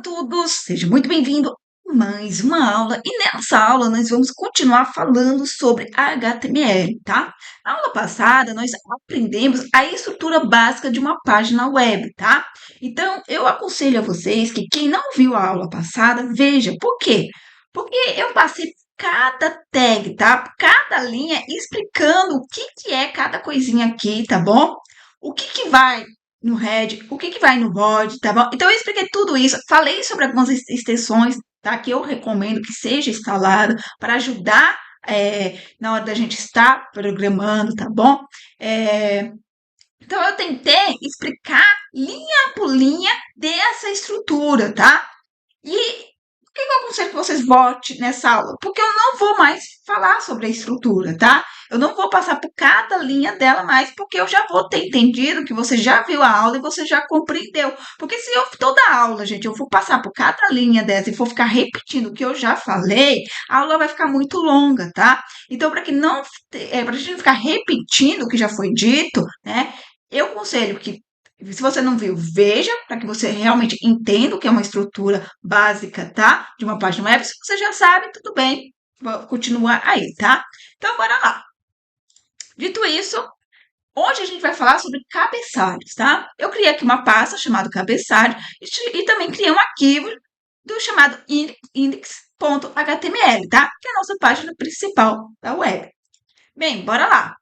a todos, seja muito bem-vindo a mais uma aula. E nessa aula nós vamos continuar falando sobre HTML, tá? Na aula passada nós aprendemos a estrutura básica de uma página web, tá? Então eu aconselho a vocês que quem não viu a aula passada, veja. Por quê? Porque eu passei cada tag, tá? Cada linha explicando o que é cada coisinha aqui, tá bom? O que vai no head, o que vai no body, tá bom? Então eu expliquei tudo isso, falei sobre algumas extensões, tá? Que eu recomendo que seja instalada para ajudar na hora da gente estar programando, tá bom? Então eu tentei explicar linha por linha dessa estrutura, tá? E por que eu aconselho que vocês votem nessa aula? Porque eu não vou mais falar sobre a estrutura, tá? Eu não vou passar por cada linha dela mais, porque eu já vou ter entendido que você já viu a aula e você já compreendeu. Porque se eu, toda aula, gente, eu for passar por cada linha dessa e for ficar repetindo o que eu já falei, a aula vai ficar muito longa, tá? Então, para que não, para a gente não ficar repetindo o que já foi dito, né? Eu aconselho que se você não viu, veja, para que você realmente entenda o que é uma estrutura básica, tá? De uma página web. Se você já sabe, tudo bem. Vou continuar aí, tá? Então, bora lá. Dito isso, hoje a gente vai falar sobre cabeçalhos, tá? Eu criei aqui uma pasta chamada cabeçalho e também criei um arquivo do chamado index.html, tá? Que é a nossa página principal da web. Bem, bora lá.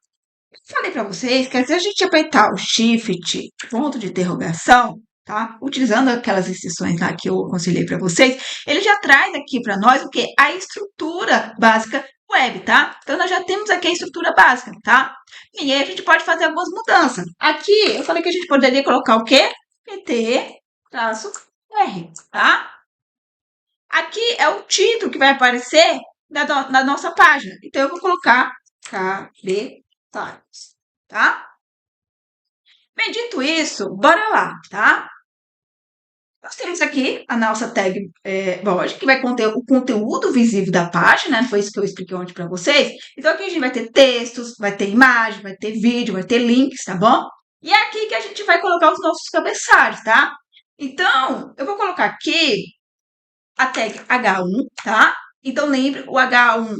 Falei para vocês que se a gente apertar o Shift, ponto de interrogação, tá? Utilizando aquelas instruções lá que eu aconselhei para vocês, ele já traz aqui para nós o que? A estrutura básica web, tá? Então, nós já temos aqui a estrutura básica, tá? E aí a gente pode fazer algumas mudanças. Aqui, eu falei que a gente poderia colocar o quê? PT-R, tá? Aqui é o título que vai aparecer na nossa página. Então, eu vou colocar cabeçalhos, tá? Bem, dito isso, bora lá, tá? Nós temos aqui a nossa tag body, que vai conter o conteúdo visível da página, né? Foi isso que eu expliquei ontem para vocês. Então, aqui a gente vai ter textos, vai ter imagem, vai ter vídeo, vai ter links, tá bom? E é aqui que a gente vai colocar os nossos cabeçalhos, tá? Então, eu vou colocar aqui a tag H1, tá? Então, lembre, o H1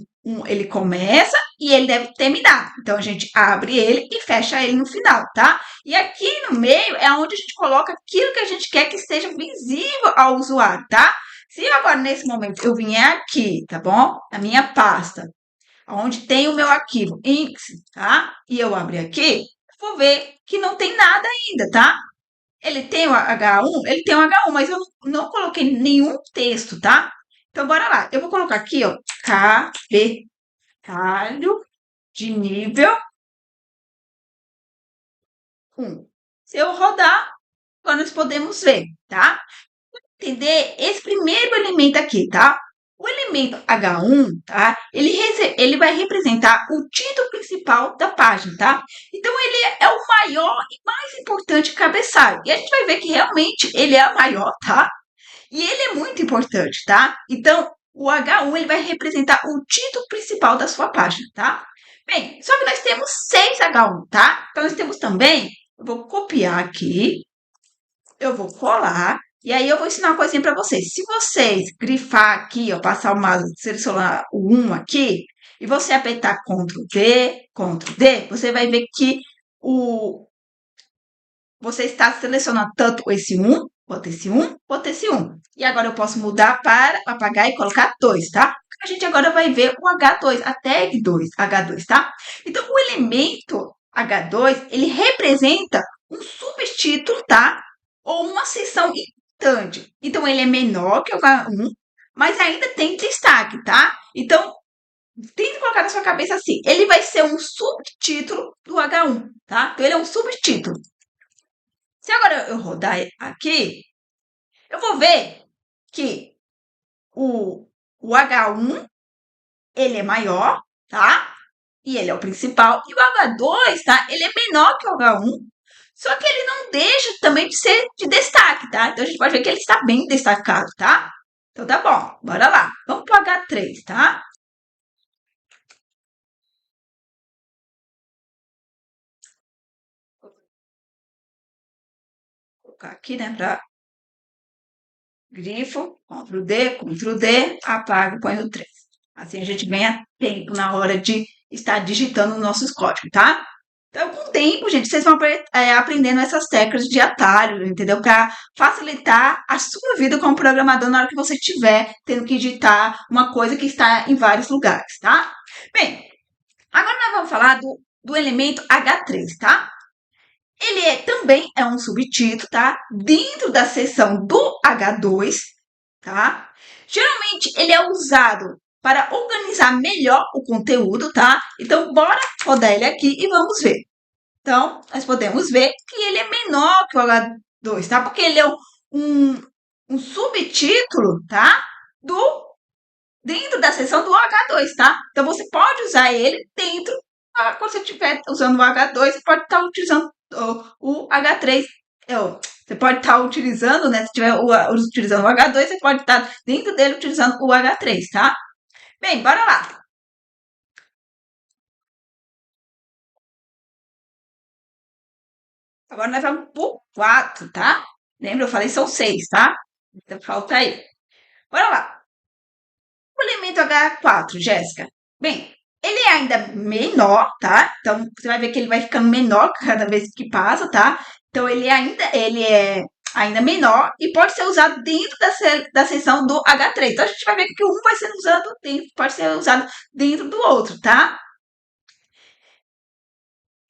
ele começa e ele deve terminar. Então, a gente abre ele e fecha ele no final, tá? E aqui no meio é onde a gente coloca aquilo que a gente quer que esteja visível ao usuário, tá? Se agora, nesse momento, eu vier aqui, tá bom? Na minha pasta, onde tem o meu arquivo index, tá? E eu abrir aqui, vou ver que não tem nada ainda, tá? Ele tem o H1? Ele tem o H1, mas eu não coloquei nenhum texto, tá? Então, bora lá. Eu vou colocar aqui, ó, cabeçalho de nível 1. Se eu rodar, agora nós podemos ver, tá? Entender esse primeiro elemento aqui, tá? O elemento H1, tá? Ele vai representar o título principal da página, tá? Então, ele é o maior e mais importante cabeçalho. E a gente vai ver que realmente ele é o maior, tá? E ele é muito importante, tá? Então, o H1 ele vai representar o título principal da sua página, tá? Bem, só que nós temos 6 H1, tá? Então, nós temos também, eu vou copiar aqui, eu vou colar, e aí eu vou ensinar uma coisinha para vocês. Se vocês grifar aqui, ó, passar o mouse, selecionar o 1 aqui, e você apertar Ctrl D, você vai ver que você está selecionando tanto esse 1, bota esse 1, bota esse 1. E agora eu posso mudar para apagar e colocar 2, tá? A gente agora vai ver o H2, a tag 2, H2, tá? Então, o elemento H2, ele representa um subtítulo, tá? Ou uma seção importante. Então, ele é menor que o H1, mas ainda tem destaque, tá? Então, tente colocar na sua cabeça assim, ele vai ser um subtítulo do H1, tá? Então, ele é um subtítulo. Se agora eu rodar aqui, eu vou ver que o H1 ele é maior, tá? E ele é o principal. E o H2, tá? Ele é menor que o H1. Só que ele não deixa também de ser de destaque, tá? Então a gente pode ver que ele está bem destacado, tá? Então tá bom, bora lá. Vamos pro H3, tá? Vou colocar aqui, né, para grifo, Ctrl D, apago, põe o 3. Assim a gente ganha tempo na hora de estar digitando os nossos códigos, tá? Então, com o tempo, gente, vocês vão aprendendo essas técnicas de atalho, entendeu? Para facilitar a sua vida como programador na hora que você estiver tendo que digitar uma coisa que está em vários lugares, tá? Bem, agora nós vamos falar do elemento H3, tá? Ele também é um subtítulo, tá? Dentro da seção do H2, tá? Geralmente ele é usado para organizar melhor o conteúdo, tá? Então, bora rodar ele aqui e vamos ver. Então, nós podemos ver que ele é menor que o H2, tá? Porque ele é um subtítulo, tá? Dentro da seção do H2, tá? Então, você pode usar ele dentro, quando você estiver usando o H2, você pode estar utilizando o H3. Você pode estar utilizando, né? Se estiver utilizando o H2, você pode estar dentro dele utilizando o H3, tá? Bem, bora lá. Agora nós vamos pro 4, tá? Lembra? Eu falei são 6, tá? Então falta aí. Bora lá. O elemento H4, Jéssica. Bem, ele é ainda menor, tá? Então você vai ver que ele vai ficando menor cada vez que passa, tá? Então ele é ainda menor e pode ser usado dentro da seção do H3. Então a gente vai ver que um vai ser usado dentro, pode ser usado dentro do outro, tá?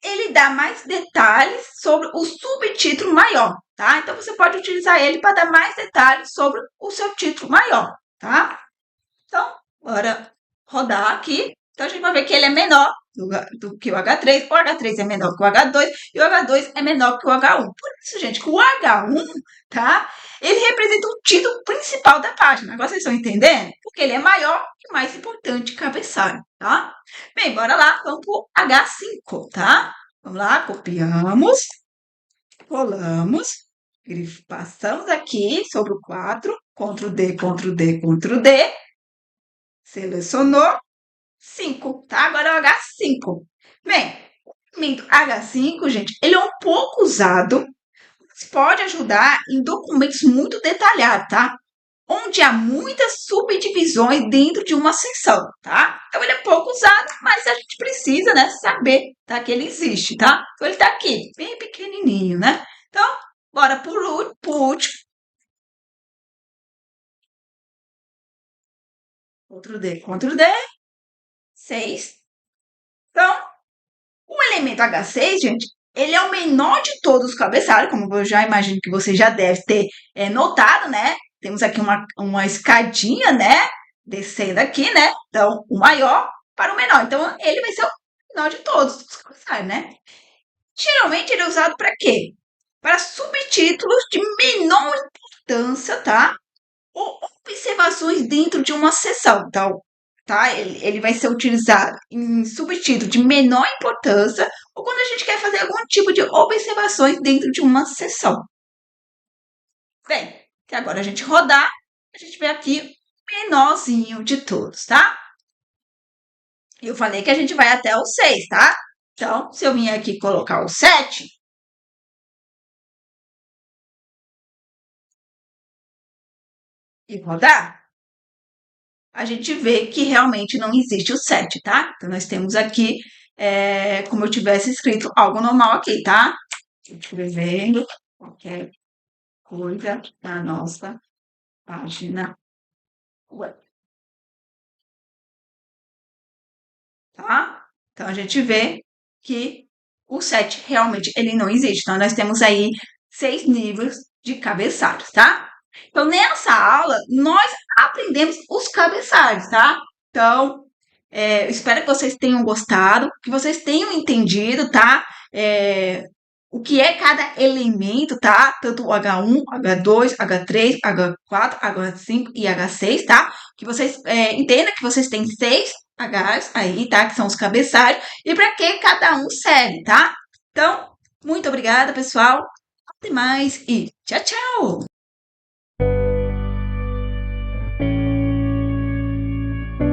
Ele dá mais detalhes sobre o subtítulo maior, tá? Então você pode utilizar ele para dar mais detalhes sobre o seu título maior, tá? Então, bora rodar aqui. Então a gente vai ver que ele é menor do que o H3, o H3 é menor que o H2 e o H2 é menor que o H1. Por isso, gente, que o H1, tá? Ele representa o título principal da página. Agora vocês estão entendendo? Porque ele é maior e mais importante cabeçalho, tá? Bem, bora lá, vamos pro H5, tá? Vamos lá, copiamos, colamos, passamos aqui sobre o 4, Ctrl D, Ctrl D, Ctrl D, selecionou 5, tá? Agora é o H5. Bem, o elemento H5, gente, ele é um pouco usado, mas pode ajudar em documentos muito detalhados, tá? Onde há muitas subdivisões dentro de uma seção, tá? Então ele é pouco usado, mas a gente precisa, né, saber, tá, que ele existe, tá? Então ele tá aqui, bem pequenininho, né? Então, bora por último. Ctrl D, 6. Então, o elemento H6, gente, ele é o menor de todos os cabeçalhos, como eu já imagino que você já deve ter notado, né? Temos aqui uma escadinha, né? Descendo aqui, né? Então, o maior para o menor. Então, ele vai ser o menor de todos os cabeçalhos, né? Geralmente, ele é usado para quê? Para subtítulos de menor importância, tá? Ou observações dentro de uma seção. Então, tá? Ele vai ser utilizado em subtítulo de menor importância ou quando a gente quer fazer algum tipo de observações dentro de uma seção. Bem, se agora a gente rodar, a gente vê aqui o menorzinho de todos, tá? Eu falei que a gente vai até o 6, tá? Então, se eu vim aqui colocar o 7, e rodar, a gente vê que realmente não existe o 7, tá? Então, nós temos aqui, como eu tivesse escrito algo normal aqui, tá? Escrevendo qualquer coisa da nossa página web, tá? Então, a gente vê que o 7 realmente ele não existe. Então, nós temos aí 6 níveis de cabeçalhos, tá? Então, nessa aula, nós aprendemos os cabeçalhos, tá? Então, espero que vocês tenham gostado, que vocês tenham entendido, tá? O que é cada elemento, tá? Tanto o H1, H2, H3, H4, H5 e H6, tá? Que vocês entendam que vocês têm 6 Hs aí, tá? Que são os cabeçalhos, e para que cada um serve, tá? Então, muito obrigada, pessoal. Até mais e tchau, tchau!